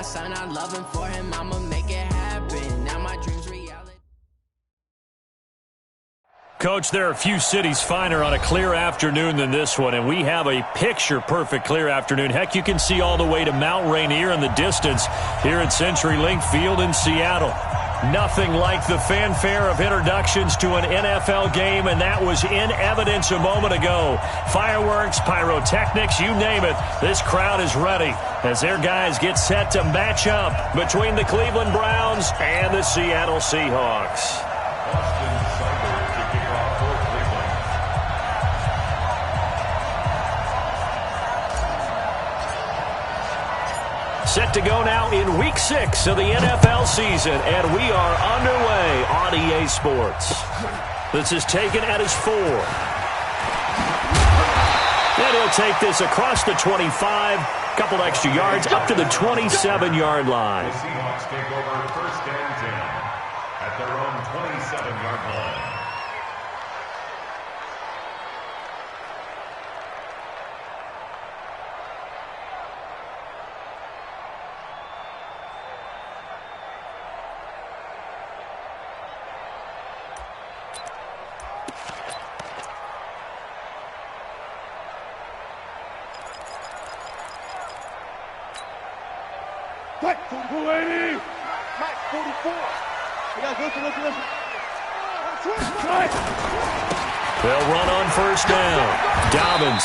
my son, I love him. For him, I'ma make it happen. Now my dreams reality. Coach, there are a few cities finer on a clear afternoon than this one, and we have a picture-perfect clear afternoon. Heck, you can see all the way to Mount Rainier in the distance here at CenturyLink Field in Seattle. Nothing like the fanfare of introductions to an NFL game, and that was in evidence a moment ago. Fireworks, pyrotechnics, you name it. This crowd is ready as their guys get set to match up between the Cleveland Browns and the Seattle Seahawks. Set to go now in Week 6 of the NFL season, and we are underway on EA Sports. This is taken at his 4. And he'll take this across the 25, couple extra yards, up to the 27-yard line. The Seahawks take over first and 10 at their own 27-yard line. Mike, 280. Mike, 44. You guys, listen. They'll run on first down. Dobbins.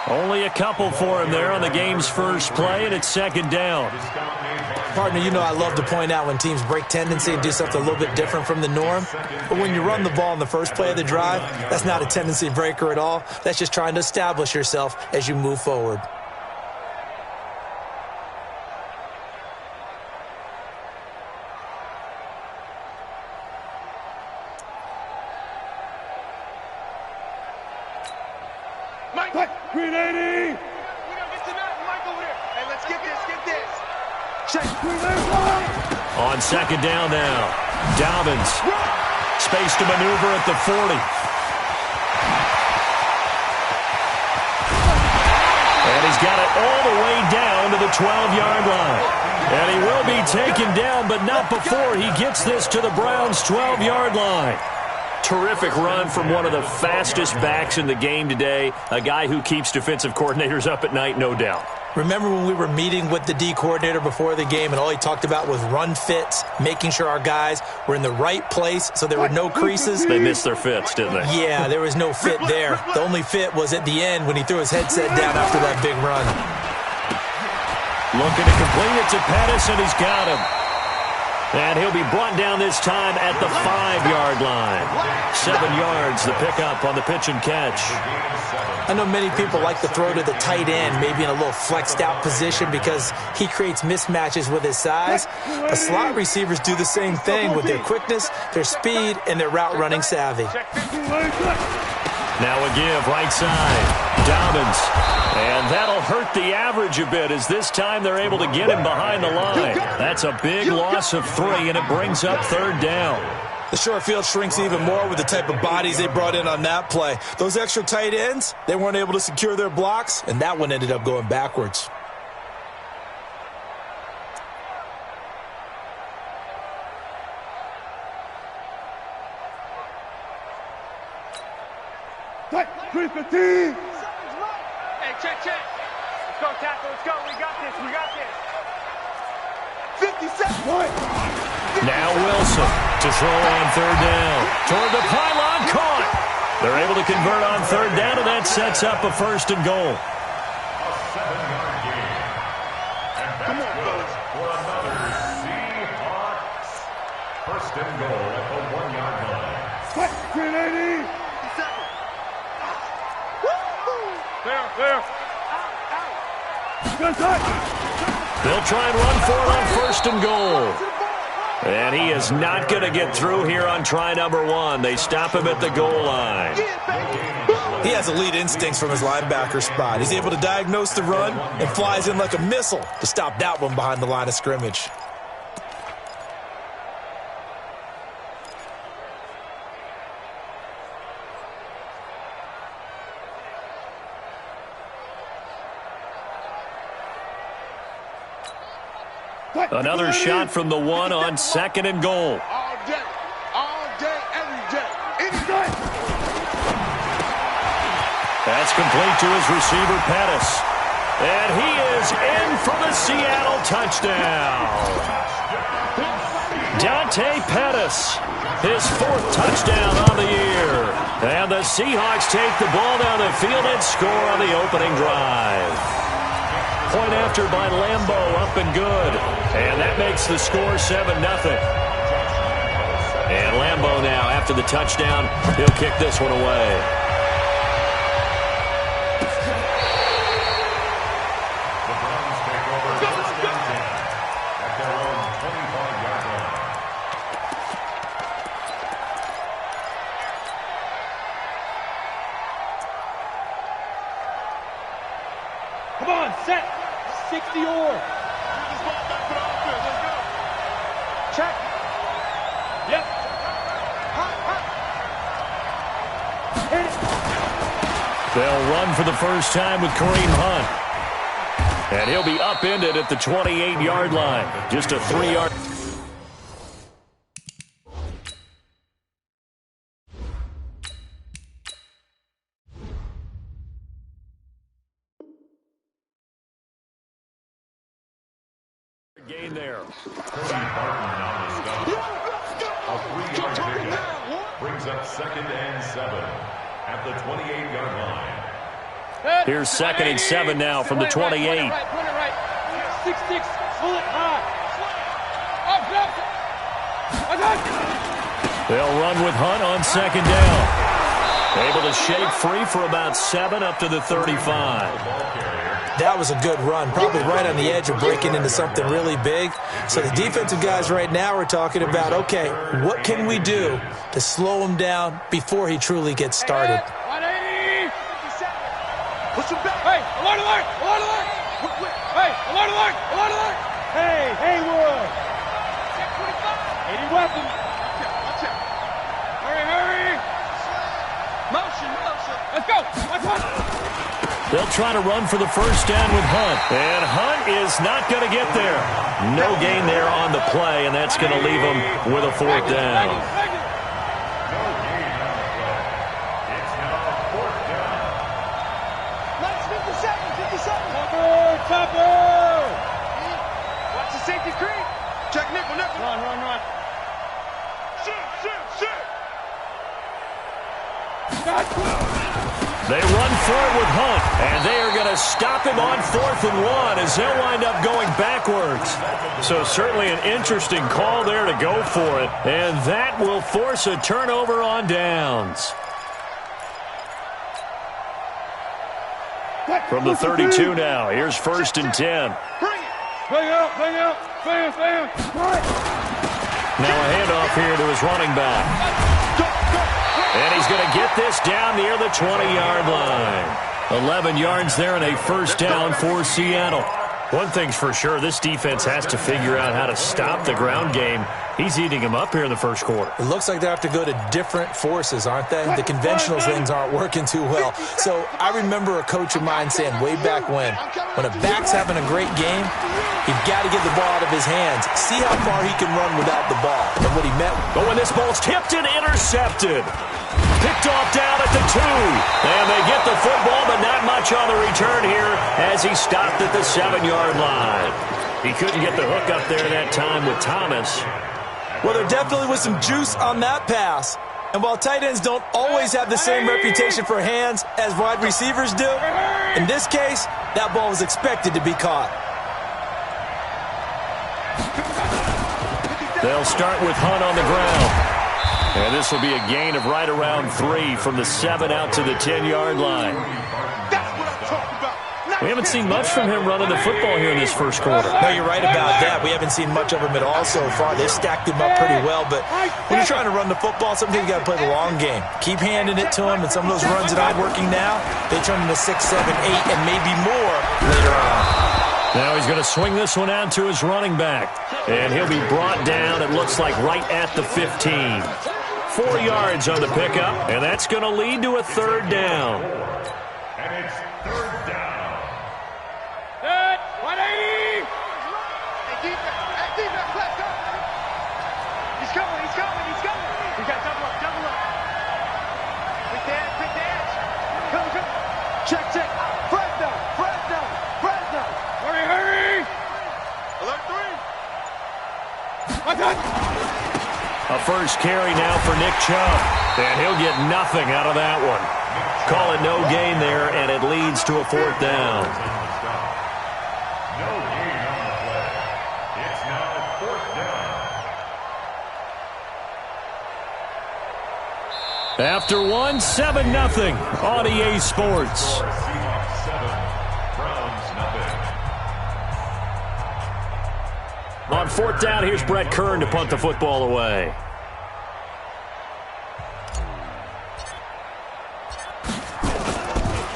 Only a couple for him there on the game's first play, and it's second down. Partner, you know I love to point out when teams break tendency and do something a little bit different from the norm. But when you run the ball in the first play of the drive, that's not a tendency breaker at all. That's just trying to establish yourself as you move forward. Mike, 380. We gotta get to that. Mike over there. Hey, let's get this. Check. 380. On second down now. Dobbins. Space to maneuver at the 40. And he's got it all the way down to the 12-yard line. And he will be taken down, but not before he gets this to the Browns' 12-yard line. Terrific run from one of the fastest backs in the game today, a guy who keeps defensive coordinators up at night, no doubt. Remember when we were meeting with the D coordinator before the game and all he talked about was run fits, making sure our guys were in the right place so there were no creases? They missed their fits, didn't they? Yeah, there was no fit there. The only fit was at the end when he threw his headset down after that big run. Looking to complete it to Pettis, and he's got him. And he'll be brought down this time at the 5-yard line. 7 yards, the pickup on the pitch and catch. I know many people like to throw to the tight end, maybe in a little flexed out position because he creates mismatches with his size. But slot receivers do the same thing with their quickness, their speed, and their route running savvy. Now a give, right side. Dobbins. And that'll hurt the average a bit as this time they're able to get him behind the line. That's a big loss of 3, and it brings up third down. The short field shrinks even more with the type of bodies they brought in on that play. Those extra tight ends, they weren't able to secure their blocks, and that one ended up going backwards. Tight, 315. Hey, check. Let's go, tackle. Let's go. We got this. 57. Now Wilson to throw on third down. Toward the pylon, caught. They're able to convert on third down, and that sets up a first and goal. A 7-yard gain. And that's good for another Seahawks. First and goal at the 1-yard line. 380. There. They'll try and run for it on first and goal. And he is not going to get through here on try number 1. They stop him at the goal line. He has elite instincts from his linebacker spot. He's able to diagnose the run and flies in like a missile to stop that one behind the line of scrimmage. Another shot from the one on 2nd and goal. All day, every day, any day. That's complete to his receiver, Pettis. And he is in for the Seattle touchdown. Dante Pettis, his 4th touchdown on the year. And the Seahawks take the ball down the field and score on the opening drive. Point after by Lambeau, up and good. And that makes the score 7-0. And Lambeau now, after the touchdown, he'll kick this one away. Come on, set. 60 or. Check. Yep. Hit it. They'll run for the first time with Kareem Hunt. And he'll be upended at the 28-yard line. Just a 3-yard. Gain there. Cody Barton on the stop. A 3-yard pickup brings up 2nd and 7 at the 28-yard line. Here's 2nd and 7 now from the 28. Put it right. 6-6. Pull it high. They'll run with Hunt on 2nd down. Able to shake free for about 7 up to the 35. That was a good run, probably right on the edge of breaking into something really big. So the defensive guys right now are talking about, okay, what can we do to slow him down before he truly gets started? 180. Push him back. Hey, alert. Hey, alert. Hey, Haywood. 80 weapon. Watch out. Hurry. Motion. Let's go. Watch. They'll try to run for the first down with Hunt. And Hunt is not going to get there. No gain there on the play, and that's going to leave him with a 4th down. No gain on the play. It's now 4th down. Let's 57. Topper. Watch the safety screen. Check nickel. Run. Shoot. They run for it with Hunt, and they are going to stop him on 4th and 1 as they'll wind up going backwards. So certainly an interesting call there to go for it, and that will force a turnover on downs. From the 32 now, here's 1st and 10. Bang out. Now a handoff here to his running back. And he's going to get this down near the 20-yard line. 11 yards there and a 1st down for Seattle. One thing's for sure, this defense has to figure out how to stop the ground game. He's eating him up here in the 1st quarter. It looks like they have to go to different forces, aren't they? The conventional things aren't working too well. So I remember a coach of mine saying way back when a back's having a great game, you've got to get the ball out of his hands. See how far he can run without the ball. And what he meant. But when this ball's tipped and intercepted. Picked off down at the 2. And they get the football, but not much on the return here as he stopped at the 7-yard line. He couldn't get the hook up there that time with Thomas. Well, there definitely was some juice on that pass. And while tight ends don't always have the same reputation for hands as wide receivers do, in this case, that ball was expected to be caught. They'll start with Hunt on the ground. And this will be a gain of right around 3 from the 7 out to the 10-yard line. We haven't seen much from him running the football here in this 1st quarter. No, you're right about that. We haven't seen much of him at all so far. They've stacked him up pretty well, but when you're trying to run the football, sometimes you got to play the long game. Keep handing it to him, and some of those runs that aren't working now, they turn into 6, 7, 8, and maybe more later on. Now he's going to swing this one out to his running back. And he'll be brought down, it looks like, right at the 15. 4 yards on the pickup, and that's going to lead to a 3rd down. And it's 3rd down. Good. 180. A first carry now for Nick Chubb. And he'll get nothing out of that one. Call it no gain there, and it leads to a 4th down. No gain on the play. It's now 4th down. After one, 7-0 on EA Sports. Seahawks 7, Browns nothing. On 4th down, here's Brett Kern to punt the football away.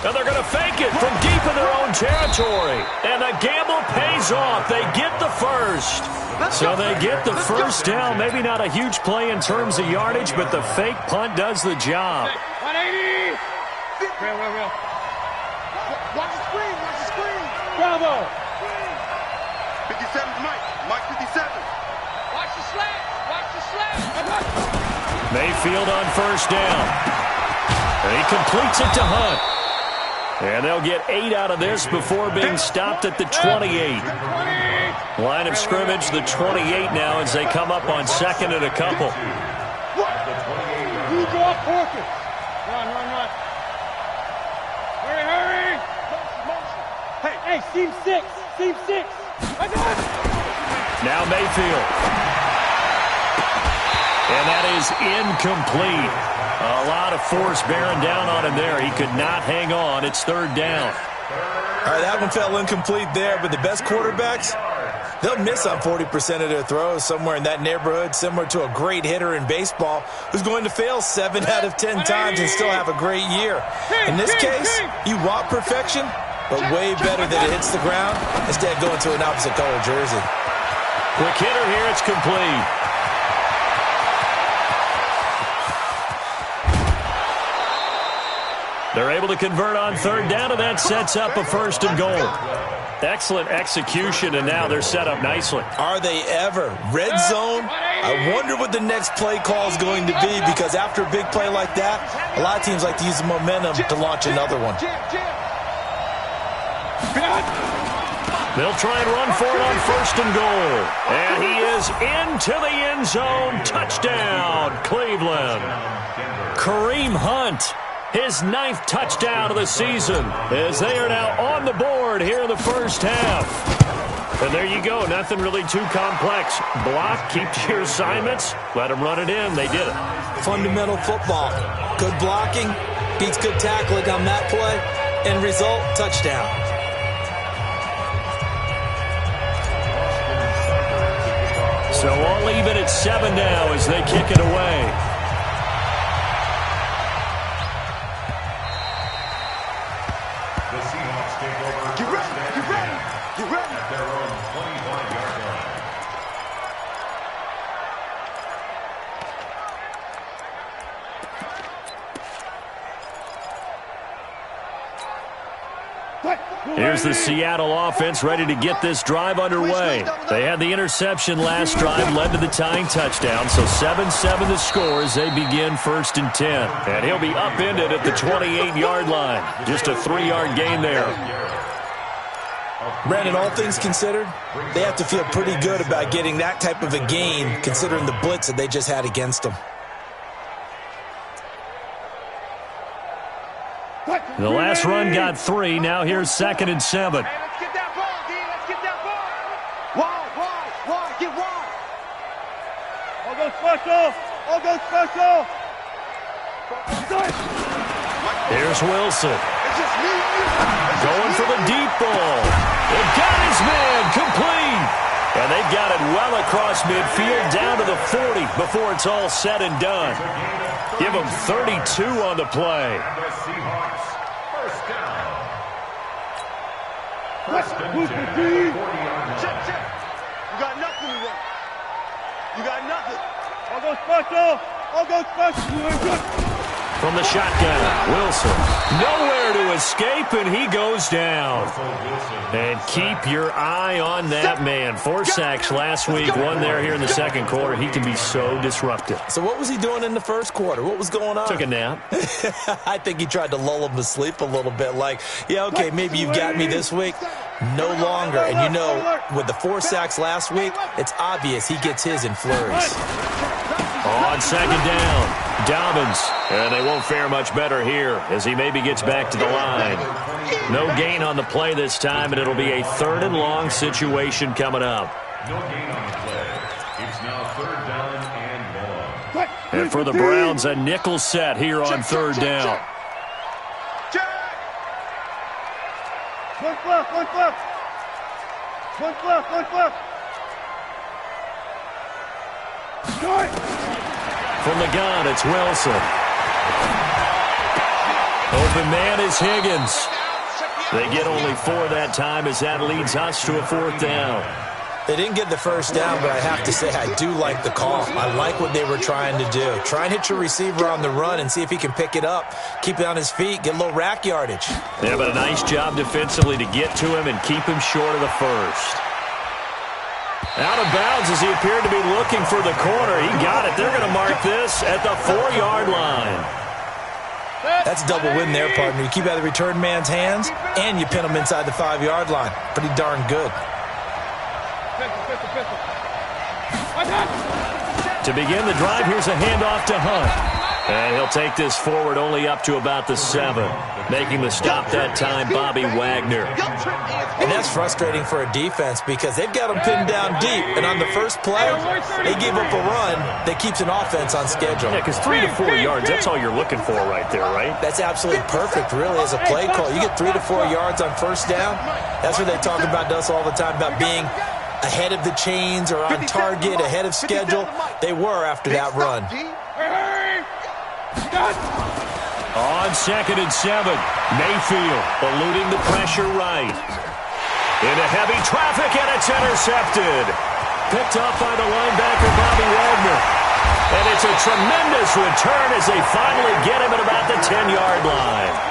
And they're going to fake it from deep in their own territory. And the gamble pays off. They get the first. So they get the first down. Maybe not a huge play in terms of yardage, but the fake punt does the job. 180. Real. Watch the screen. Watch the screen. Bravo. 57's Mike. Mike 57. Watch the slant. Watch the slant. Mayfield on first down. And he completes it to Hunt. And they'll get 8 out of this before being stopped at the 28. Line of scrimmage, the 28 now as they come up on 2nd and a couple. You go up, Porkins. Run. Hurry. Hey, seam 6. Now Mayfield. And that is incomplete. A lot of force bearing down on him there. He could not hang on. It's 3rd down. All right, that one fell incomplete there, but the best quarterbacks, they'll miss on 40% of their throws, somewhere in that neighborhood, similar to a great hitter in baseball who's going to fail 7 out of 10 times and still have a great year. In this case, you want perfection, but way better that it hits the ground instead of going to an opposite color jersey. Quick hitter here, it's complete. They're able to convert on 3rd down, and that sets up a 1st and goal. Excellent execution, and now they're set up nicely. Are they ever? Red zone? I wonder what the next play call is going to be, because after a big play like that, a lot of teams like to use the momentum to launch another one. They'll try and run for it on 1st and goal. And he is into the end zone. Touchdown, Cleveland. Kareem Hunt. His 9th touchdown of the season as they are now on the board here in the first half. And there you go. Nothing really too complex. Block, keep to your assignments, let them run it in. They did it. Fundamental football. Good blocking beats good tackling on that play. End result, touchdown. So all even at 7 now as they kick it away. Here's the Seattle offense ready to get this drive underway. They had the interception last drive, led to the tying touchdown. So 7-7 the score as they begin 1st and 10. And he'll be upended at the 28-yard line. Just a 3-yard gain there. Brandon, all things considered, they have to feel pretty good about getting that type of a gain considering the blitz that they just had against them. The last run got 3. Now here's 2nd and 7. Hey, let's get that ball, D. Let's get that ball. Wide. Get wide. All go special. Here's Wilson. It's just me and you. Going for the deep ball. They've got his man complete. And they've got it well across midfield down to the 40 before it's all said and done. Give them 32 on the play. The Seahawks, 1st down. 1st and 10. Check. You got nothing today. You got nothing. All go special. From the shotgun, Wilson. Nowhere to escape, and he goes down. And keep your eye on that man. 4 sacks last week, 1 there here in the 2nd quarter. He can be so disruptive. So what was he doing in the 1st quarter? What was going on? Took a nap. I think he tried to lull him to sleep a little bit. Like, yeah, okay, maybe you've got me this week. No longer. And you know, with the 4 sacks last week, it's obvious he gets his in flurries. On second down, Dobbins. And they won't fare much better here as he maybe gets back to the line. No gain on the play this time, and it'll be a 3rd and long situation coming up. No gain on the play. It's now 3rd down and 1. And for the Browns, a nickel set here on 3rd down. One fluff, one fluff. One fluff, one fluff. From the gun, it's Wilson. Open man is Higgins. They get only 4 that time as that leads us to a 4th down. They didn't get the first down, but I have to say I do like the call. I like what they were trying to do. Try and hit your receiver on the run and see if he can pick it up. Keep it on his feet, get a little rack yardage. Yeah, but a nice job defensively to get to him and keep him short of the first. Out of bounds as he appeared to be looking for the corner. He got it. They're going to mark this at the 4-yard line. That's a double win there, partner. You keep out of the return man's hands, and you pin him inside the 5-yard line. Pretty darn good. To begin the drive, here's a handoff to Hunt. And he'll take this forward only up to about the 7. Making the stop that time, Bobby Wagner. And that's frustrating for a defense because they've got them pinned down deep. And on the first play, they gave up a run that keeps an offense on schedule. Yeah, because 3 to 4 yards, that's all you're looking for right there, right? That's absolutely perfect, really, as a play call. You get 3 to 4 yards on first down. That's what they talk about to us all the time, about being ahead of the chains or on target, ahead of schedule. They were after that run. On 2nd and 7, Mayfield eluding the pressure right. Into heavy traffic, and it's intercepted. Picked up by the linebacker, Bobby Wagner. And it's a tremendous return as they finally get him at about the 10-yard line.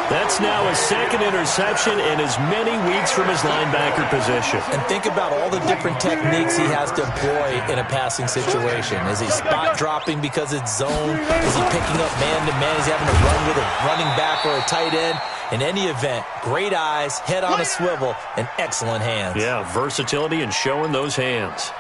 That's now his 2nd interception in as many weeks from his linebacker position. And think about all the different techniques he has to employ in a passing situation. Is he spot dropping because it's zone? Is he picking up man-to-man? Is he having to run with a running back or a tight end? In any event, great eyes, head on a swivel, and excellent hands. Yeah, versatility and showing those hands.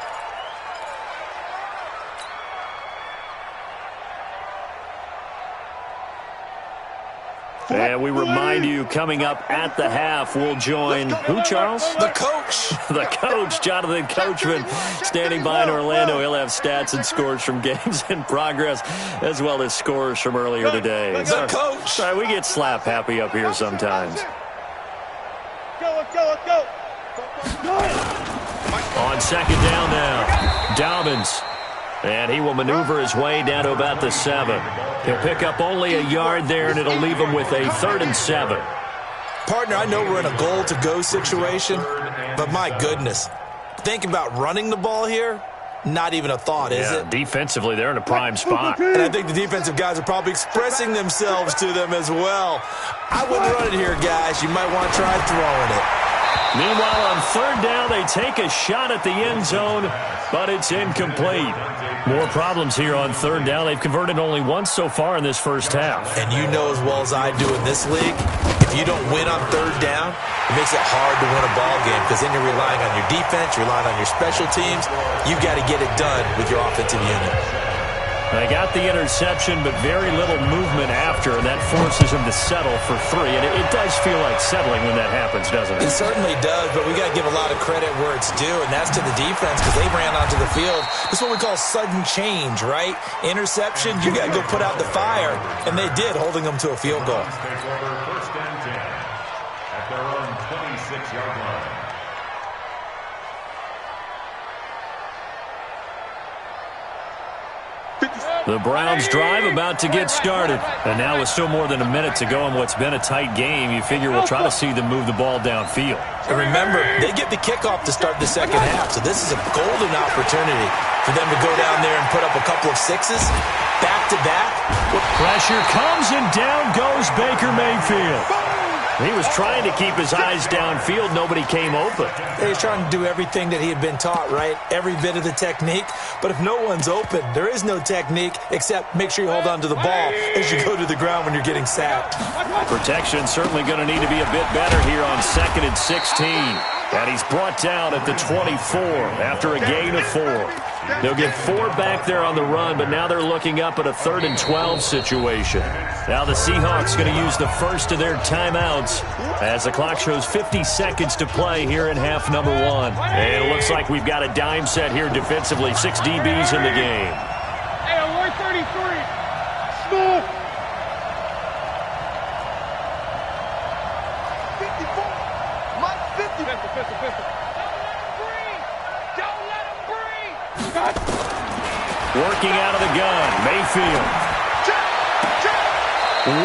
And we remind you, coming up at the half, we'll join who, Charles? The coach. The coach, Jonathan Coachman, standing by in Orlando. He'll have stats and scores from games in progress, as well as scores from earlier today. The coach. Sorry, we get slap happy up here sometimes. Let's go. On 2nd down now, Dobbins. And he will maneuver his way down to about the 7. He'll pick up only a yard there, and it'll leave him with a 3rd and 7. Partner, I know we're in a goal-to-go situation, but my goodness, think about running the ball here. Not even a thought, is it? Defensively, they're in a prime spot. And I think the defensive guys are probably expressing themselves to them as well. I wouldn't run it here, guys. You might want to try throwing it. Meanwhile, on 3rd down, they take a shot at the end zone, but it's incomplete. More problems here on 3rd down. They've converted only once so far in this first half. And you know as well as I do in this league, if you don't win on 3rd down, it makes it hard to win a ball game because then you're relying on your defense, you're relying on your special teams. You've got to get it done with your offensive unit. They got the interception, but very little movement after, and that forces them to settle for 3. And it does feel like settling when that happens, doesn't it? It certainly does, but we got to give a lot of credit where it's due, and that's to the defense because they ran onto the field. This is what we call sudden change, right? Interception, you got to go put out the fire, and they did, holding them to a field goal. Take over 1st and 10 at their own 26-yard line. The Browns drive about to get started. And now with still more than a minute to go in what's been a tight game, you figure we'll try to see them move the ball downfield. And remember, they get the kickoff to start the second half, so this is a golden opportunity for them to go down there and put up a couple of 6s, back-to-back. Pressure comes, and down goes Baker Mayfield. He was trying to keep his eyes downfield. Nobody came open. He was trying to do everything that he had been taught, right? Every bit of the technique. But if no one's open, there is no technique except make sure you hold on to the ball as you go to the ground when you're getting sacked. Protection certainly going to need to be a bit better here on 2nd and 16. And he's brought down at the 24 after a gain of 4. They'll get 4 back there on the run, but now they're looking up at a 3rd and 12 situation. Now the Seahawks going to use the first of their timeouts as the clock shows 50 seconds to play here in half number 1. And it looks like we've got a dime set here defensively. 6 DBs in the game. Hey, 133. Smooth. 54. Mike 50. Pistol. Don't let him breathe. Working out of the gun, Mayfield.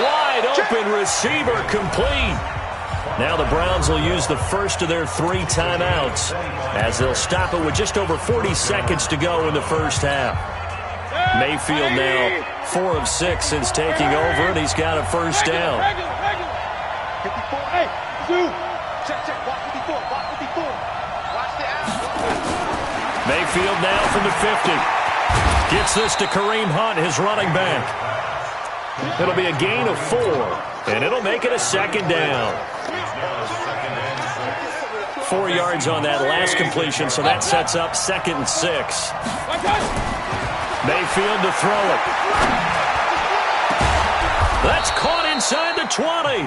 Wide open receiver complete. Now the Browns will use the first of their 3 timeouts as they'll stop it with just over 40 seconds to go in the first half. Mayfield now 4 of 6 since taking over, and he's got a first down. 54. Hey, Zoo. Check. Walk 54. Watch the ass. Mayfield now from the 50. Gets this to Kareem Hunt, his running back. It'll be a gain of 4, and it'll make it a 2nd down. 4 yards on that last completion, so that sets up 2nd and 6. Mayfield to throw it. That's caught inside the 20.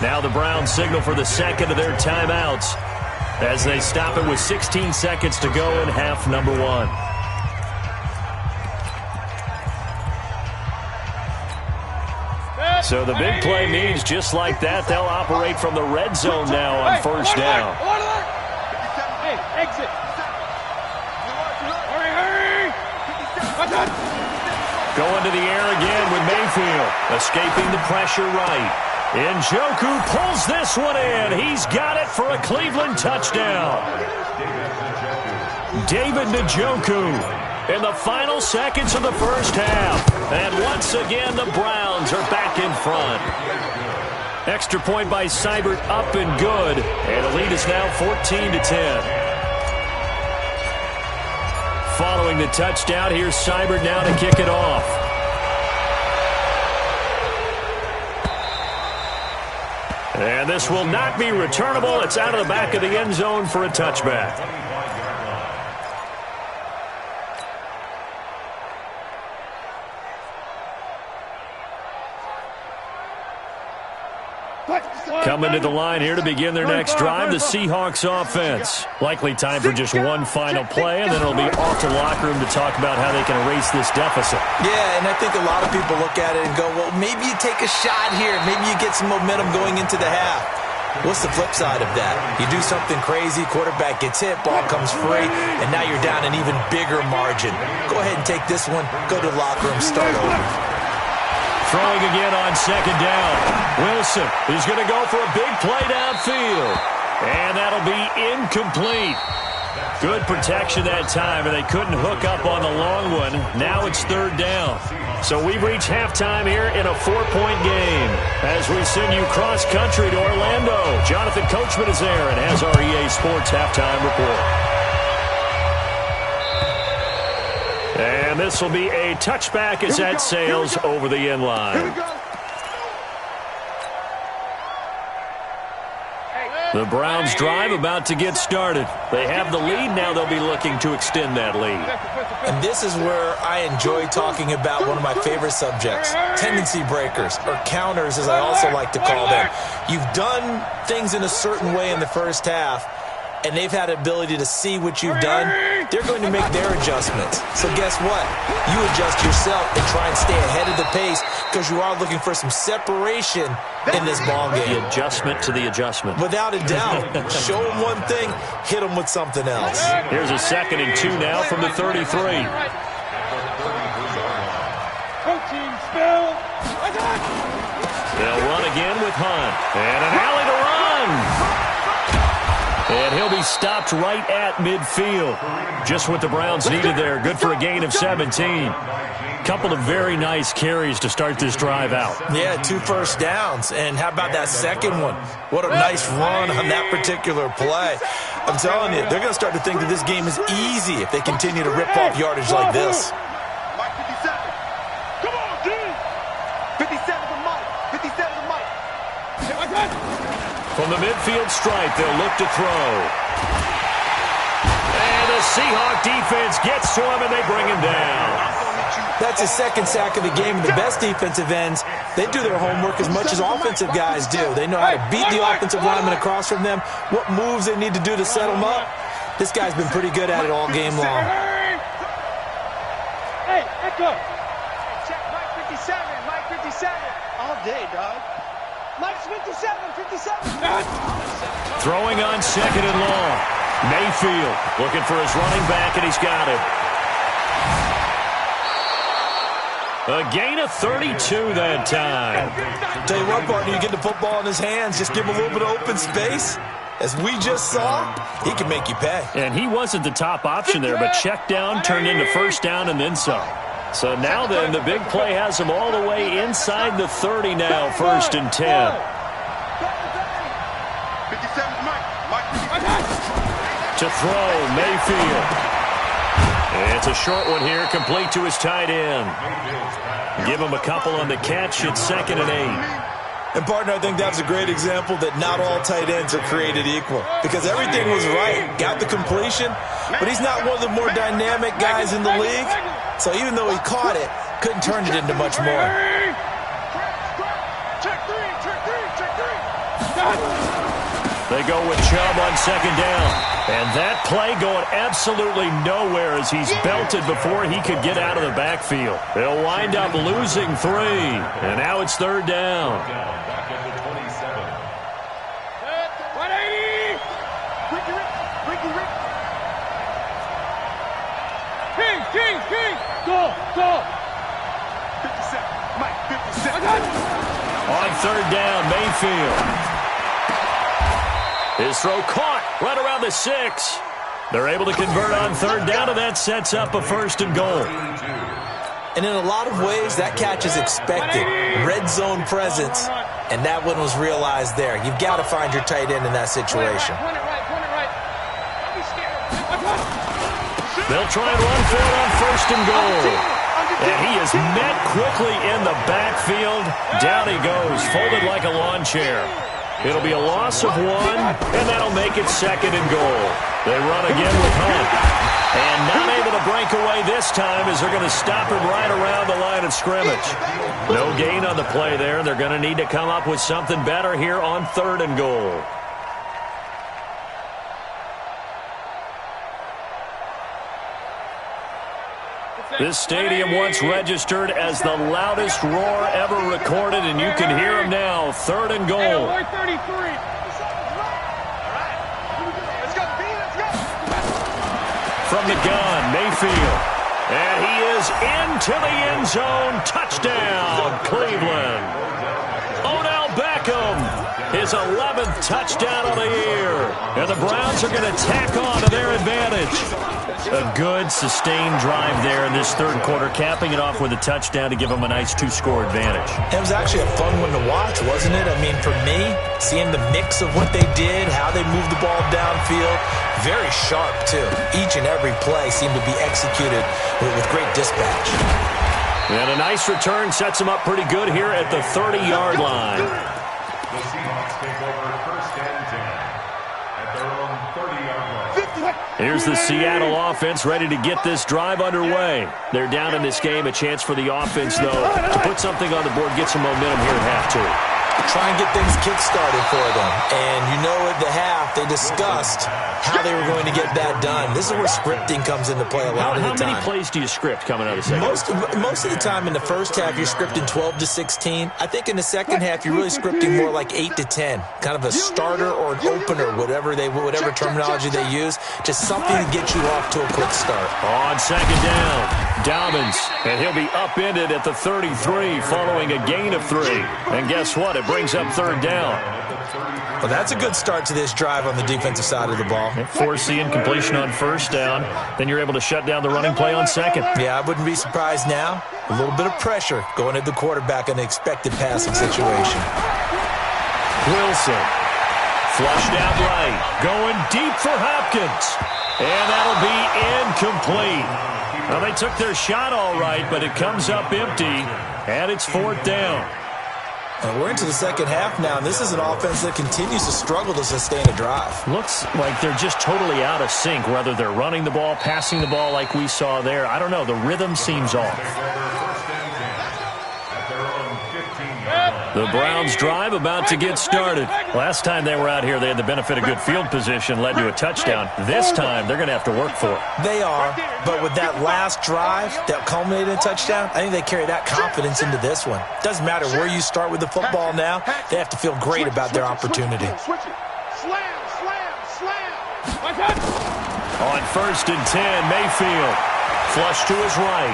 Now the Browns signal for the second of their timeouts as they stop it with 16 seconds to go in half number 1. So the big play means just like that, they'll operate from the red zone now on first down. Hey, exit. Hurry. Going to the air again with Mayfield, escaping the pressure right. Njoku pulls this one in. He's got it for a Cleveland touchdown. David Njoku in the final seconds of the first half. And once again, the Browns are back in front. Extra point by Seibert up and good. And the lead is now 14-10. Following the touchdown, here's Seibert now to kick it off. And this will not be returnable. It's out of the back of the end zone for a touchback. Coming to the line here to begin their next drive, the Seahawks offense. Likely time for just one final play, and then it'll be off to the locker room to talk about how they can erase this deficit. Yeah, and I think a lot of people look at it and go, well, maybe you take a shot here. Maybe you get some momentum going into the half. What's the flip side of that? You do something crazy, quarterback gets hit, ball comes free, and now you're down an even bigger margin. Go ahead and take this one, go to the locker room, start over. Throwing again on second down. Wilson is going to go for a big play downfield. And that'll be incomplete. Good protection that time, and they couldn't hook up on the long one. Now it's third down. So we've reached halftime here in a 4-point game. As we send you cross-country to Orlando, Jonathan Coachman is there and has our EA Sports halftime report. And this will be a touchback as that sails over the end line. The Browns drive about to get started. They have the lead. Now they'll be looking to extend that lead. And this is where I enjoy talking about one of my favorite subjects, tendency breakers, or counters as I also like to call them. You've done things in a certain way in the first half, and they've had the ability to see what you've done. They're going to make their adjustments. So guess what? You adjust yourself and try and stay ahead of the pace because you are looking for some separation in this ball game. The adjustment to the adjustment. Without a doubt. Show them one thing, hit them with something else. Here's a 2nd and 2 now from the 33. Coaching spell. They'll run again with Hunt. And an alley to run. And he'll be stopped right at midfield. Just what the Browns needed there. Good for a gain of 17. Couple of very nice carries to start this drive out. Yeah, 2 first downs. And how about that second one? What a nice run on that particular play. I'm telling you, they're going to start to think that this game is easy if they continue to rip off yardage like this. Mike 57. Come on, dude. 57 to Mike. 57 to Mike. From From the midfield stripe, they'll look to throw. And the Seahawk defense gets to him, and they bring him down. That's his second sack of the game. And the best defensive ends, they do their homework as much as offensive guys do. They know how to beat the offensive lineman across from them, what moves they need to do to set them up. This guy's been pretty good at it all game long. Hey, Echo. Check Mike 57, Mike 57. All day, dog. Mike's 57, 57. Throwing on second and long. Mayfield looking for his running back, and he's got it. A gain of 32 that time. Tell you what, partner, you get the football in his hands, just give him a little bit of open space. As we just saw, he can make you pay. And he wasn't the top option there, but check down turned into first down and then some. So now then, the big play has him all the way inside the 30 now, 1st and 10. 57's Mike. To throw, Mayfield. It's a short one here, complete to his tight end. Give him a couple on the catch at 2nd and 8. And, partner, I think that's a great example that not all tight ends are created equal. Because everything was right. Got the completion, but he's not one of the more dynamic guys in the league. So even though he caught it, couldn't turn it into much more. Check three. They go with Chubb on 2nd down. And that play going absolutely nowhere as he's belted before he could get out of the backfield. They'll wind up losing 3. And now it's 3rd down. Back at the 27. 180. Ricky. King. Go. 57, Mike 57. On 3rd down, Mayfield. His throw caught right around the 6. They're able to convert on 3rd down, and that sets up a 1st and goal. And in a lot of ways, that catch is expected. Red zone presence, and that one was realized there. You've got to find your tight end in that situation. Point it right. Don't be scared. They'll try and run for it on 1st and goal. And he is met quickly in the backfield. Down he goes, folded like a lawn chair. It'll be a loss of 1, and that'll make it 2nd and goal. They run again with Hunt. And not able to break away this time as they're going to stop him right around the line of scrimmage. No gain on the play there. They're going to need to come up with something better here on 3rd and goal. This stadium once registered as the loudest roar ever recorded, and you can hear him now. 3rd and goal. 133. Let's go. From the gun, Mayfield. And he is into the end zone. Touchdown, Cleveland. Odell Beckham, his 11th touchdown of the year. And the Browns are going to tack on to their advantage. A good, sustained drive there in this 3rd quarter, capping it off with a touchdown to give them a nice 2-score advantage. It was actually a fun one to watch, wasn't it? I mean, for me, seeing the mix of what they did, how they moved the ball downfield, very sharp, too. Each and every play seemed to be executed with great dispatch. And a nice return sets them up pretty good here at the 30-yard line. The Seahawks take over 1st and 10 at their own 30-yard line. Here's the Seattle offense ready to get this drive underway. They're down in this game. A chance for the offense, though, to put something on the board, get some momentum here at half-2. Try and get things kick-started for them. And you know at the half, they discussed how they were going to get that done. This is where scripting comes into play a lot of the time. How many plays do you script coming out of the second? Most of the time in the first half, you're scripting 12 to 16. I think in the second half, you're really scripting more like 8 to 10. Kind of a starter or an opener, whatever terminology they use. Just something to get you off to a quick start. On 2nd down, Dobbins, and he'll be upended at the 33 following a gain of 3. And guess what? It brings up 3rd down. Well, that's a good start to this drive on the defensive side of the ball. Forcing incompletion on 1st down. Then you're able to shut down the running play on 2nd. Yeah, I wouldn't be surprised now. A little bit of pressure going at the quarterback in an expected passing situation. Wilson, flushed out right, going deep for Hopkins. And that'll be incomplete. Well, they took their shot all right, but it comes up empty, and it's 4th down. We're into the second half now, and this is an offense that continues to struggle to sustain a drive. Looks like they're just totally out of sync, whether they're running the ball, passing the ball like we saw there. I don't know. The rhythm seems off. The Browns drive about to get started. Last time they were out here, they had the benefit of good field position, led to a touchdown. This time, they're going to have to work for it. They are, but with that last drive that culminated in a touchdown, I think they carry that confidence into this one. Doesn't matter where you start with the football now, they have to feel great about their opportunity. Slam, slam, slam. On 1st and 10, Mayfield. Flush to his right.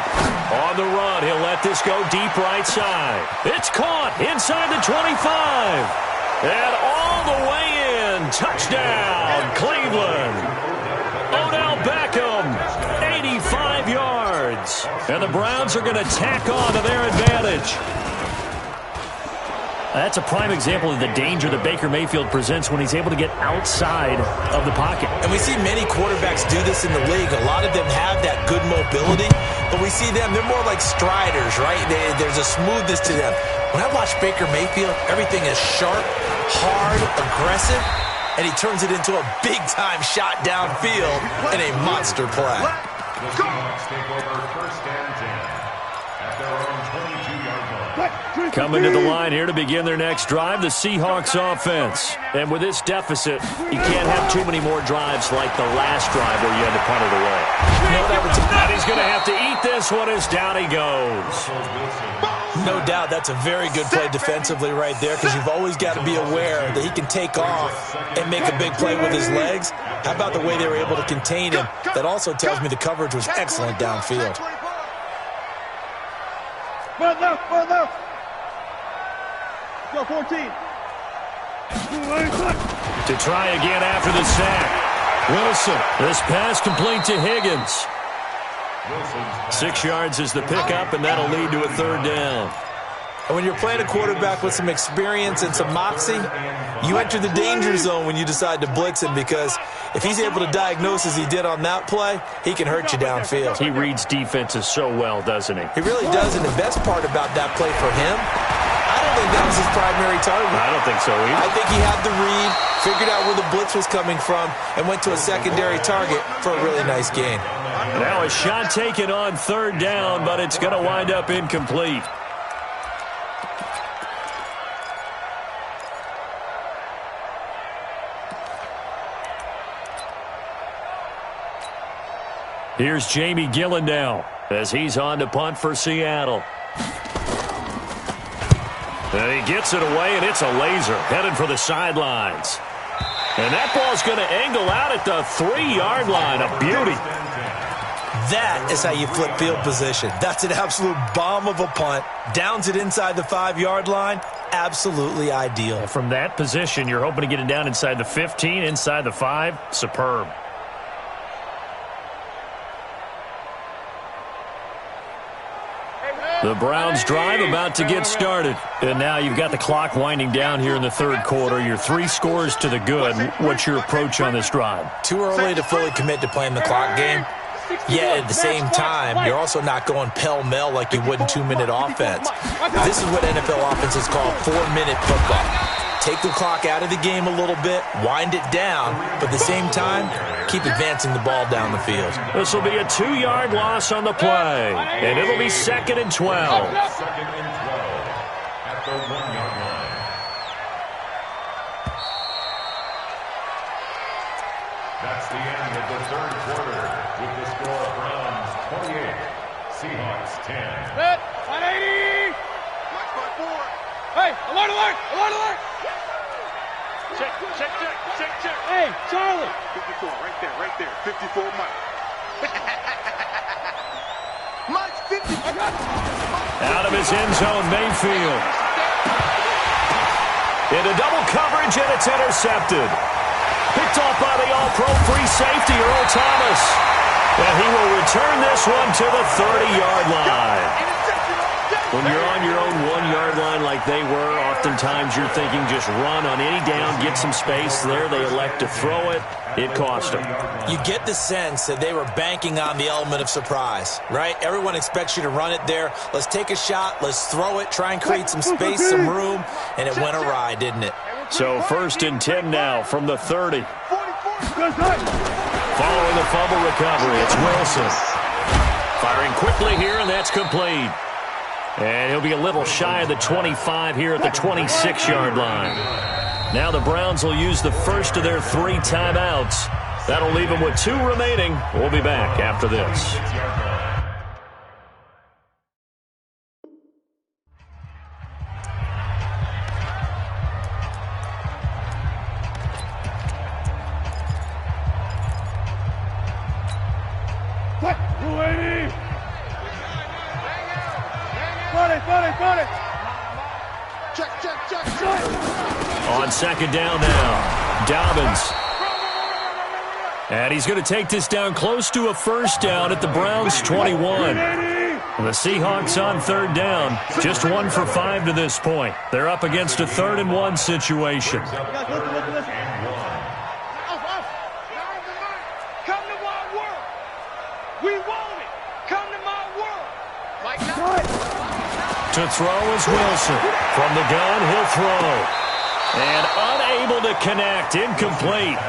On the run, he'll let this go deep right side. It's caught inside the 25. And all the way in. Touchdown, Cleveland. Odell Beckham, 85 yards. And the Browns are going to tack on to their advantage. That's a prime example of the danger that Baker Mayfield presents when he's able to get outside of the pocket. And we see many quarterbacks do this in the league. A lot of them have that good mobility, but we see them, they're more like striders, right? There's a smoothness to them. When I watch Baker Mayfield, everything is sharp, hard, aggressive, and he turns it into a big-time shot downfield in a monster play. The Seahawks take over 1st and 10 at their own 22-yard line. Coming to the line here to begin their next drive, the Seahawks offense. And with this deficit, you can't have too many more drives like the last drive where you had to punt it away. And he's going to have to eat this one as down he goes. No doubt that's a very good play defensively right there, because you've always got to be aware that he can take off and make a big play with his legs. How about the way they were able to contain him? That also tells me the coverage was excellent downfield. Run left. Go 14. To try again after the sack. Wilson. This pass complete to Higgins. 6 yards is the pickup, and that'll lead to a 3rd down. And when you're playing a quarterback with some experience and some moxie, you enter the danger zone when you decide to blitz him, because if he's able to diagnose as he did on that play, he can hurt you downfield. He reads defenses so well, doesn't he? He really does, and the best part about that play for him, I don't think that was his primary target. I don't think so either. I think he had the read, figured out where the blitz was coming from, and went to a secondary target for a really nice gain. Now a shot taken on 3rd down, but it's going to wind up incomplete. Here's Jamie Gillen now as he's on to punt for Seattle. And he gets it away, and it's a laser headed for the sidelines. And that ball's going to angle out at the 3-yard line. A beauty. That is how you flip field position. That's an absolute bomb of a punt. Downs it inside the 5-yard line. Absolutely ideal. From that position, you're hoping to get it down inside the 15, inside the 5. Superb. The Browns drive about to get started. And now you've got the clock winding down here in the 3rd quarter. You're 3 scores to the good. What's your approach on this drive? Too early to fully commit to playing the clock game. Yet at the same time, you're also not going pell-mell like you would in 2-minute offense. This is what NFL offenses call 4-minute football. Take the clock out of the game a little bit, wind it down, but at the same time, keep advancing the ball down the field. This will be a 2-yard loss on the play, and it'll be 2nd and 12. 2nd and 12 at the 1-yard line. That's the end of the 3rd quarter with the score: Browns 28, Seahawks 10. Set, 180. Hey, alert, alert, alert, alert. Check. Hey, Charlie. 54, right there. 54, Mike. Mike's 50. Out of his end zone, Mayfield. Into double coverage, and it's intercepted. Picked off by the all-pro free safety, Earl Thomas. And he will return this one to the 30-yard line. When you're on your own 1-yard line like they were, oftentimes you're thinking just run on any down, get some space. There they elect to throw it. It cost them. You get the sense that they were banking on the element of surprise, right? Everyone expects you to run it there. Let's take a shot. Let's throw it. Try and create some space, some room. And it went awry, didn't it? So 1st and 10 now from the 30. Following the fumble recovery, it's Wilson. Firing quickly here, and that's complete. And he'll be a little shy of the 25 here at the 26-yard line. Now the Browns will use the first of their 3 timeouts. That'll leave them with 2 remaining. We'll be back after this. On 2nd down now, Dobbins. And he's going to take this down close to a 1st down at the Browns' 21. The Seahawks on 3rd down, just 1 for 5 to this point. They're up against a 3rd and 1 situation. Come to my world. We want it. Come to my world. Like that. To throw is Wilson. From the gun, he'll throw. And unable to connect, incomplete.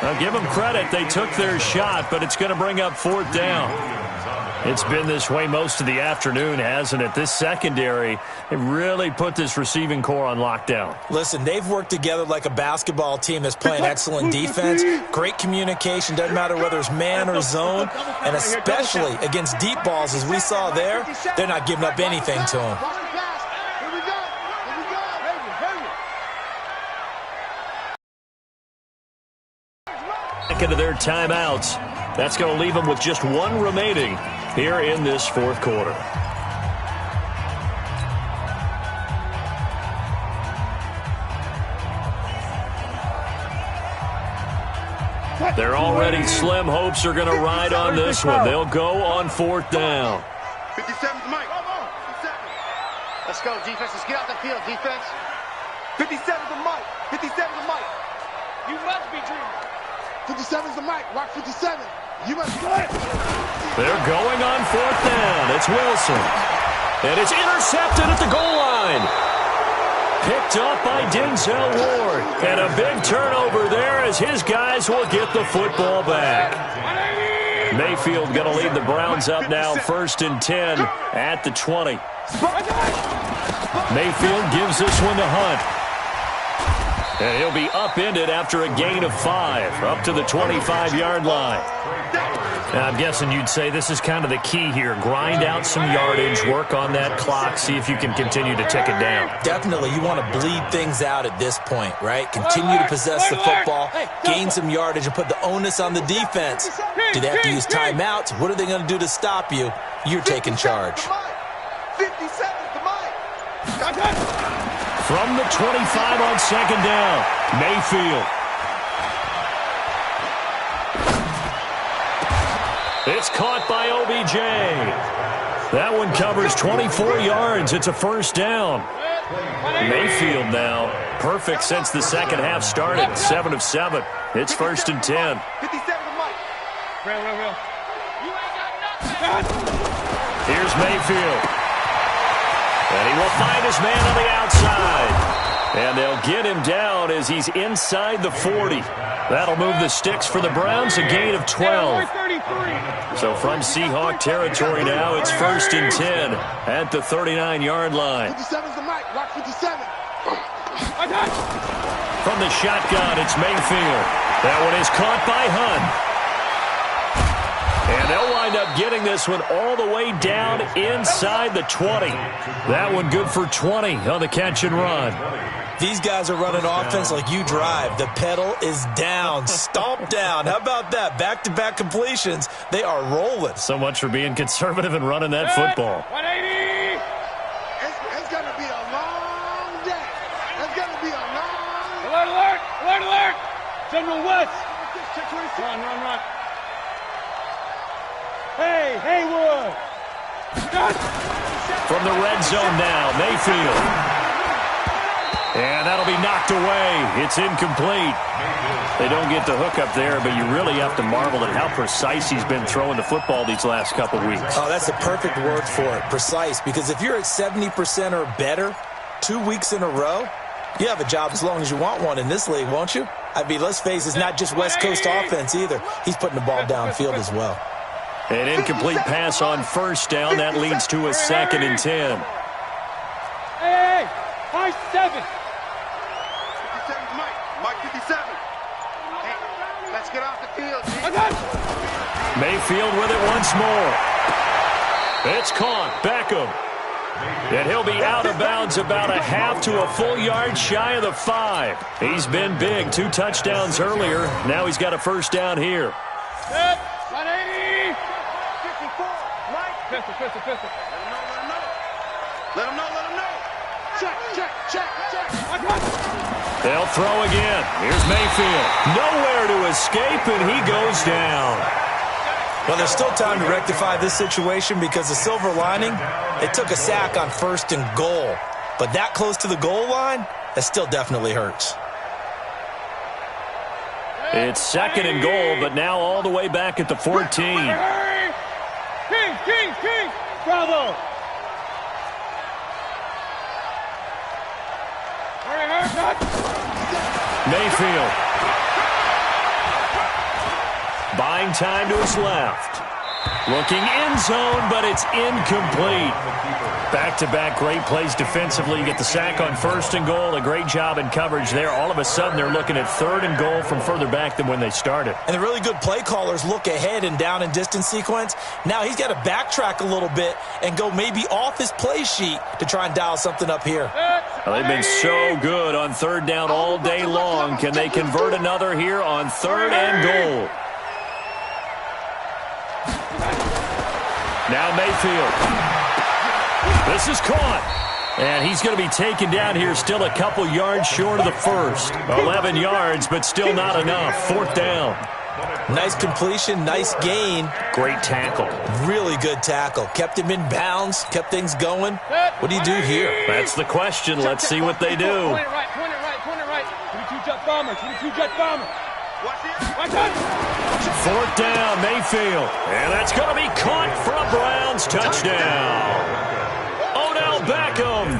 Now give them credit, they took their shot, but it's going to bring up 4th down. It's been this way most of the afternoon, hasn't it? This secondary, they really put this receiving core on lockdown. Listen, they've worked together like a basketball team that's playing excellent defense. Great communication, doesn't matter whether it's man or zone. And especially against deep balls, as we saw there, they're not giving up anything to them. Into their timeouts. That's going to leave them with just 1 remaining here in this 4th quarter. They're already slim hopes are going to ride on this one. They'll go on 4th down. 57's Mike. 57. Let's go, defense. Let's get out the field, defense. 57's the Mike. 57's the Mike. You must be dreaming. 57's the Mike. Rock 57. You must play. They're going on 4th down. It's Wilson. And it's intercepted at the goal line. Picked up by Denzel Ward. And a big turnover there as his guys will get the football back. Mayfield going to lead the Browns up now 1st and 10 at the 20. Mayfield gives this one to Hunt. And he'll be upended after a gain of 5, up to the 25-yard line. Now, I'm guessing you'd say this is kind of the key here. Grind out some yardage, work on that clock, see if you can continue to tick it down. Definitely, you want to bleed things out at this point, right? Continue to possess the football, gain some yardage, and put the onus on the defense. Do they have to use timeouts? What are they going to do to stop you? You're taking charge. 57's the Mike. From the 25 on 2nd down, Mayfield. It's caught by OBJ. That one covers 24 yards. It's a 1st down. Mayfield now, perfect since the second half started, 7 of 7. It's 1st and 10. 57's the Mike. Real. You ain't got nothing. Here's Mayfield. And he will find his man on the outside. And they'll get him down as he's inside the 40. That'll move the sticks for the Browns, a gain of 12. So from Seahawk territory now, it's 1st and 10 at the 39-yard line. 57's the Mike. Rock 57. From the shotgun, it's Mayfield. That one is caught by Hunt. And they'll wind up getting this one all the way down inside the 20. That one good for 20 on the catch and run. These guys are running offense like you drive. The pedal is down, stomp down. How about that? Back-to-back completions. They are rolling. So much for being conservative and running that football. 180. It's going to be a long day. It's going to be a long day. Alert, alert, alert, alert. General West. Run. Hey, Haywood. From the red zone now, Mayfield. And that'll be knocked away. It's incomplete. They don't get the hook up there, but you really have to marvel at how precise he's been throwing the football these last couple weeks. Oh, that's the perfect word for it, precise, because if you're at 70% or better 2 weeks in a row, you have a job as long as you want one in this league, won't you? I mean, let's face it, it's not just West Coast offense either. He's putting the ball downfield as well. An incomplete pass on first down. That leads to a 2nd and 10. Hey, high 7. 57's Mike. Mike 57. Hey, let's get off the field. Mayfield with it once more. It's caught. Beckham. And he'll be out of bounds about a half to a full yard shy of the 5. He's been big. 2 touchdowns earlier. Now he's got a first down here. Set. 180. 54. Mike. Pistol. Let him know. Check. They'll throw again. Here's Mayfield. Nowhere to escape, and he goes down. Well, there's still time to rectify this situation because the silver lining, they took a sack on 1st and goal. But that close to the goal line, that still definitely hurts. It's 2nd and goal, but now all the way back at the 14. King. Bravo. Mayfield. Buying time to his left. Looking end zone, but it's incomplete. Back-to-back great plays defensively. You get the sack on 1st and goal. A great job in coverage there. All of a sudden, they're looking at 3rd and goal from further back than when they started. And the really good play callers look ahead and down and distance sequence. Now he's got to backtrack a little bit and go maybe off his play sheet to try and dial something up here. Well, they've been so good on 3rd down all day long. Can they convert another here on 3rd and goal? Now Mayfield. This is caught. And he's going to be taken down here still a couple yards short of the 1st. 11 yards, but still not enough. 4th down. Nice completion, nice gain. Great tackle. Really good tackle. Kept him in bounds, kept things going. What do you do here? That's the question. Let's see what they do. Point it right. 22 jet bomber. Watch out. 4th down, Mayfield. And that's going to be caught for a Browns touchdown. Odell Beckham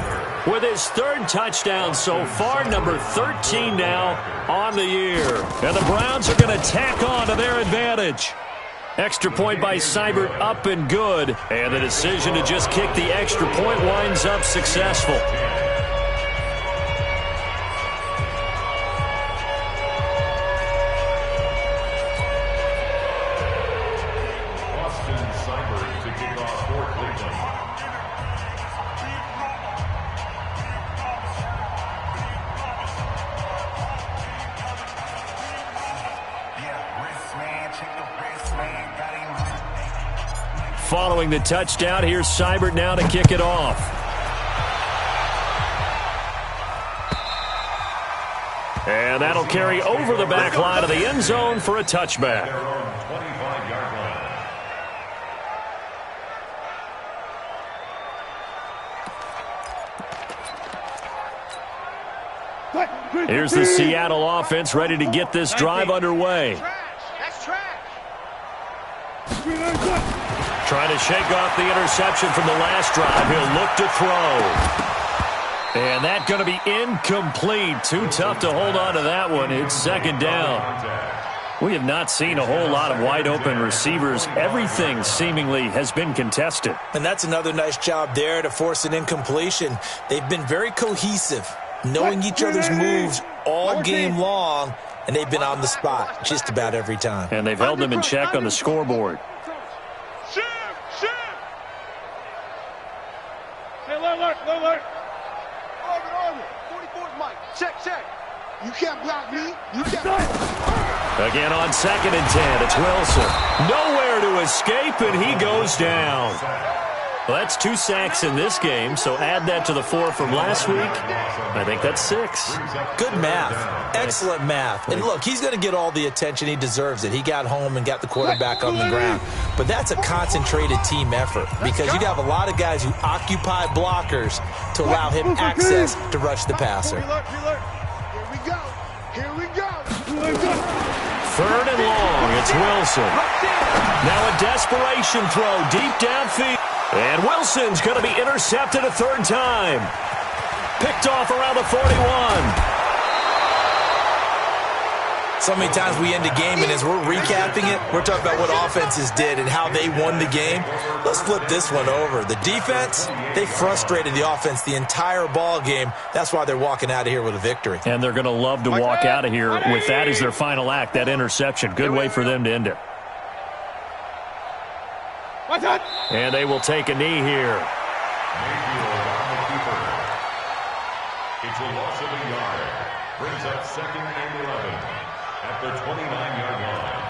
with his 3rd touchdown so far, number 13 now on the year. And the Browns are going to tack on to their advantage. Extra point by Seibert, up and good. And the decision to just kick the extra point winds up successful. Following the touchdown, here's Seibert now to kick it off. And that'll carry over the back line of the end zone for a touchback. Here's the Seattle offense ready to get this drive underway. That's trash. Trying to shake off the interception from the last drive. He'll look to throw. And that's going to be incomplete. Too tough to hold on to that one. It's 2nd down. We have not seen a whole lot of wide-open receivers. Everything seemingly has been contested. And that's another nice job there to force an incompletion. They've been very cohesive, knowing each other's moves all game long, and they've been on the spot just about every time. And they've held them in check on the scoreboard. Hey, alert. Orbit. 44's Mike. Check. You can't block me. You can't. Again on 2nd and 10. It's Wilson. Nowhere to escape, and he goes down. Well, that's 2 sacks in this game, so add that to the 4 from last week. I think that's 6. Good math. Excellent math. And look, he's going to get all the attention. He deserves it. He got home and got the quarterback on the ground. But that's a concentrated team effort because you have a lot of guys who occupy blockers to allow him access to rush the passer. Here we go. Here we go. 3rd and long. It's Wilson. Now a desperation throw deep downfield. And Wilson's going to be intercepted a 3rd time. Picked off around the 41. So many times we end a game, and as we're recapping it, we're talking about what offenses did and how they won the game. Let's flip this one over. The defense, they frustrated the offense the entire ball game. That's why they're walking out of here with a victory. And they're going to love to walk out of here with that as their final act, that interception. Good way for them to end it. And they will take a knee here. Mayfield on the keeper. It's a loss of a yard. Brings up 2nd and 11 at the 29-yard line.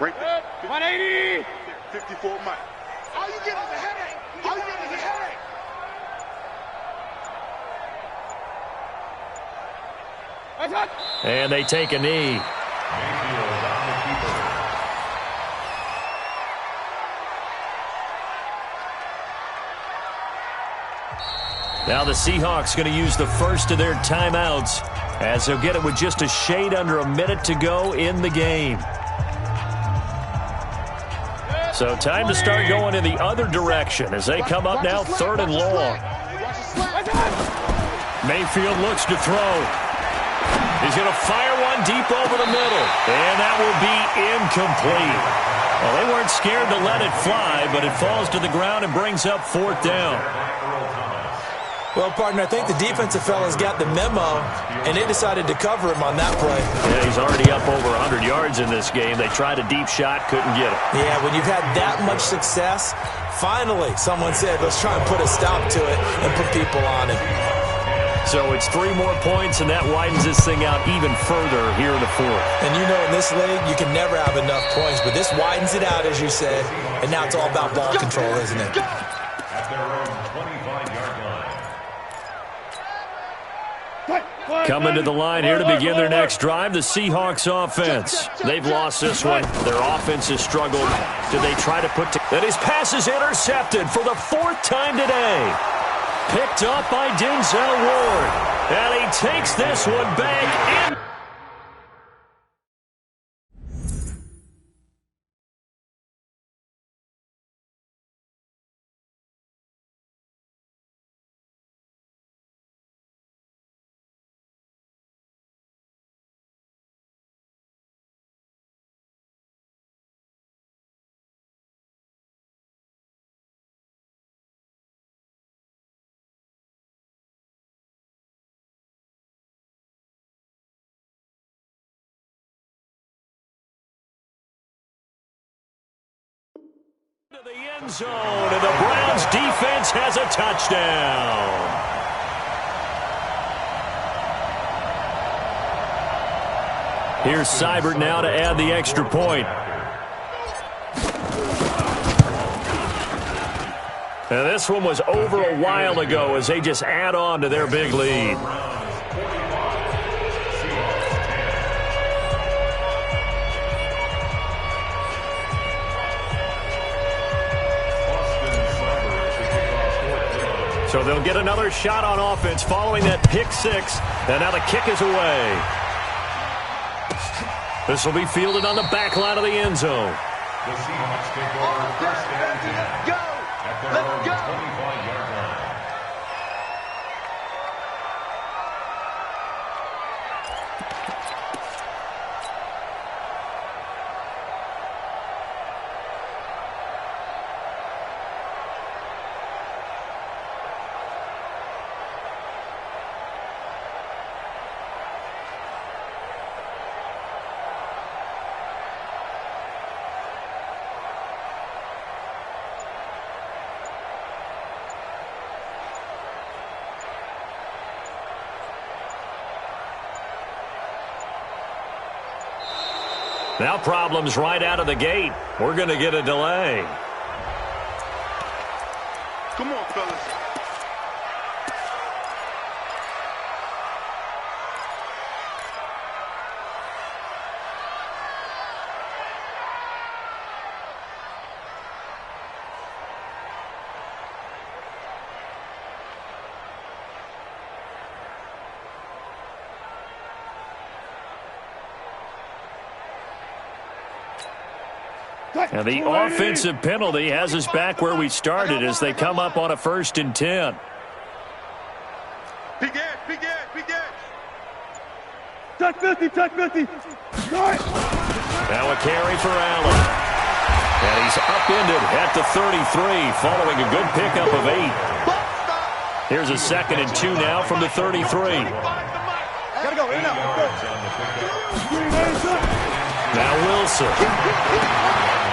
Right there. 180. 54 Mike. All you get is a headache. All you get is a headache. And they take a knee. Mayfield on the keeper. Now the Seahawks going to use the first of their timeouts as they'll get it with just a shade under a minute to go in the game. So time to start going in the other direction as they come up now 3rd and long. Mayfield looks to throw. He's going to fire one deep over the middle. And that will be incomplete. Well, they weren't scared to let it fly, but it falls to the ground and brings up 4th down. Well, partner, I think the defensive fellas got the memo, and they decided to cover him on that play. Yeah, he's already up over 100 yards in this game. They tried a deep shot, couldn't get it. Yeah, when you've had that much success, finally someone said, let's try and put a stop to it and put people on it. So it's 3 more points, and that widens this thing out even further here in the 4th. And you know in this league, you can never have enough points, but this widens it out, as you said, and now it's all about ball control, isn't it? At their own 25-yard line. Coming to the line here to begin their next drive, the Seahawks offense. They've lost this one. Their offense has struggled. Did they try to put that his pass is intercepted for the 4th time today. Picked up by Denzel Ward. And he takes this one back in. To the end zone, and the Browns defense has a touchdown. Here's Seibert now to add the extra point. Now this one was over a while ago as they just add on to their big lead. So they'll get another shot on offense following that pick 6. And now the kick is away. This will be fielded on the back line of the end zone. The Seahawks take over 1st and 10 at their own 25-yard line. Now problems right out of the gate. We're going to get a delay. Come on, fellas. And the offensive penalty has us back where we started as they come up on a 1st and 10. Big edge, big edge, big edge. Touch 50, touch 50. Now a carry for Allen. And he's upended at the 33 following a good pickup of 8. Here's a 2nd and 2 now from the 33. Gotta go, in now. Now Wilson.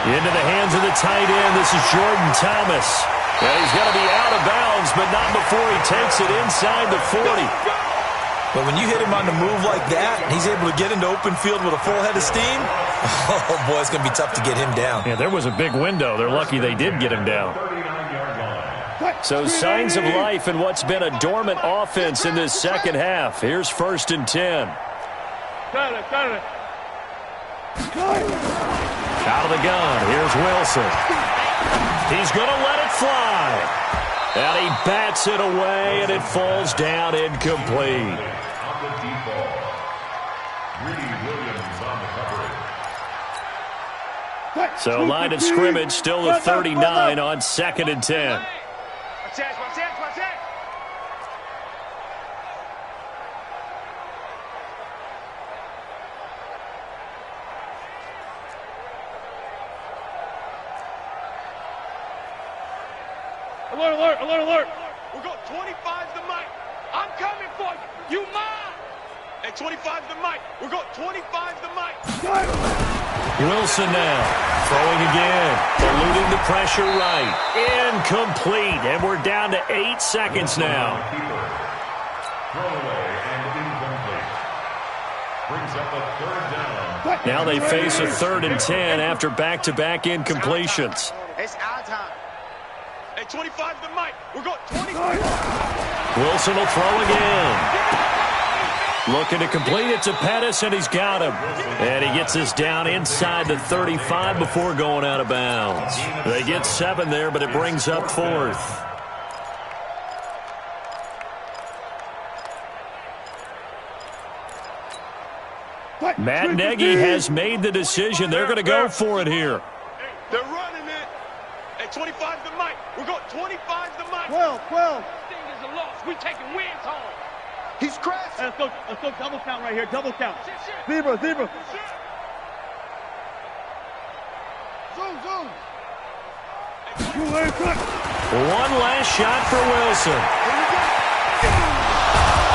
Into the hands of the tight end. This is Jordan Thomas. And he's going to be out of bounds, but not before he takes it inside the 40. But when you hit him on the move like that, and he's able to get into open field with a full head of steam, oh, boy, it's going to be tough to get him down. Yeah, there was a big window. They're lucky they did get him down. So signs of life in what's been a dormant offense in this second half. Here's 1st and 10. Out of the gun, here's Wilson. He's going to let it fly. And he bats it away, and it falls down incomplete. On the deep ball. Greedy Williams on the coverage. So line of scrimmage still the 39 on 2nd and 10. Watch that, watch that, watch that. Alert, alert, alert, alert. We're going 25's the mic. I'm coming for you. You mine. At 25's the mic. We're going 25's the mic. Wilson now throwing again, eluding the pressure right. Incomplete, and we're down to 8 seconds now. Throwaway and incomplete. Brings up a 3rd down. Now they face a 3rd and 10 after back-to-back incompletions. It's our time. At 25's the mic. We're going 25. Wilson will throw again. Looking to complete it to Pettis, and he's got him. And he gets us down inside the 35 before going out of bounds. They get 7 there, but it brings up 4th. Matt Nagy has made the decision. They're going to go for it here. They're running it. At 25's the mic. We're going 25's the mic. 12, 12. Thing is a loss. We taking wins home. He's crashing. Let's go double count right here, double count. Zebra, zebra. Zoom, zoom. One last shot for Wilson.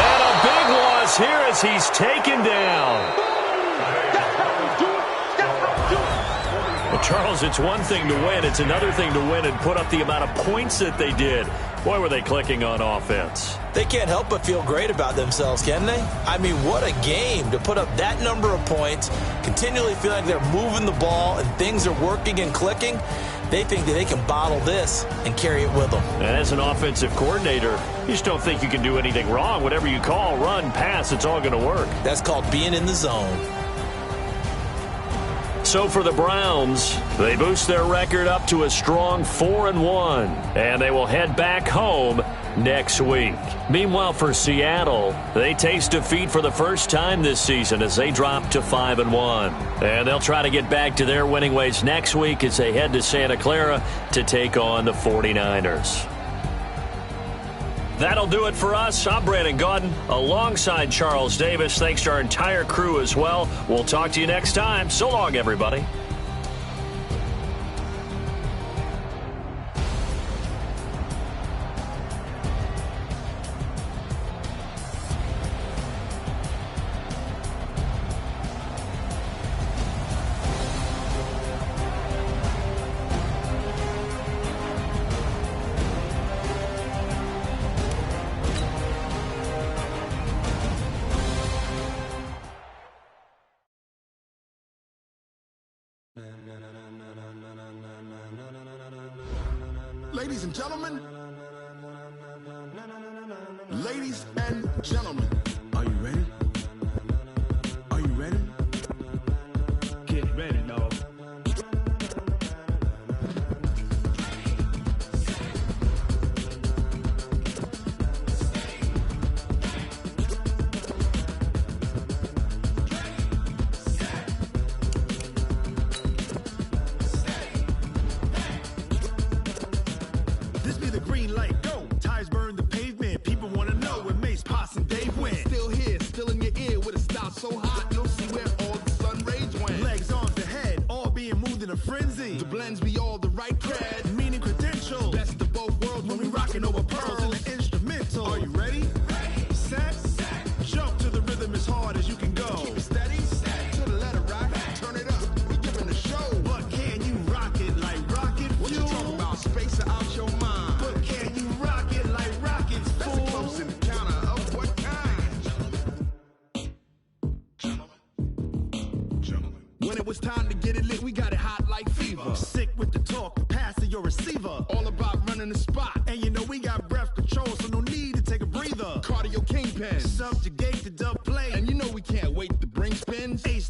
And a big loss here as he's taken down. Well, Charles, it's one thing to win. It's another thing to win and put up the amount of points that they did. Boy, were they clicking on offense. They can't help but feel great about themselves, can they? I mean, what a game to put up that number of points, continually feel like they're moving the ball and things are working and clicking. They think that they can bottle this and carry it with them. And as an offensive coordinator, you just don't think you can do anything wrong. Whatever you call, run, pass, it's all going to work. That's called being in the zone. So for the Browns, they boost their record up to a strong 4-1, and they will head back home next week. Meanwhile, for Seattle, they taste defeat for the first time this season as they drop to 5-1. And they'll try to get back to their winning ways next week as they head to Santa Clara to take on the 49ers. That'll do it for us. I'm Brandon Gaudin alongside Charles Davis. Thanks to our entire crew as well. We'll talk to you next time. So long, everybody. Ladies and gentlemen. Ladies and gentlemen. Are you ready? Are you ready? Get ready, dog. This be the green light, go. Tires burn the pavement. People wanna know where Mace, Poss, and Dave went. Still here, still in your ear with a style so hot, you'll see where all the sun rays went. Legs on the head, all being moved in a frenzy. The blends be all the right cred, meaning credentials. Best of both worlds when we rockin' over pearls in the instrumental. Are you ready? Ready. Set. Jump to the rhythm as hard as you can go. Keep it steady. To the letter right. Turn it up. We giving the show. But can you rock it like rocket fuel? What you talking about? Space out your mind. But can you rock it like rockets, fool? That's a close encounter of what kind? Gentlemen. When it was time to get it lit, we got it hot like fever. Sick with the talk, pass to your receiver. All about running the spot. And you know we got breath control, so no need to take a breather. Cardio kingpin. Subjugate the dub play. And you know we can't wait to bring spins. Ace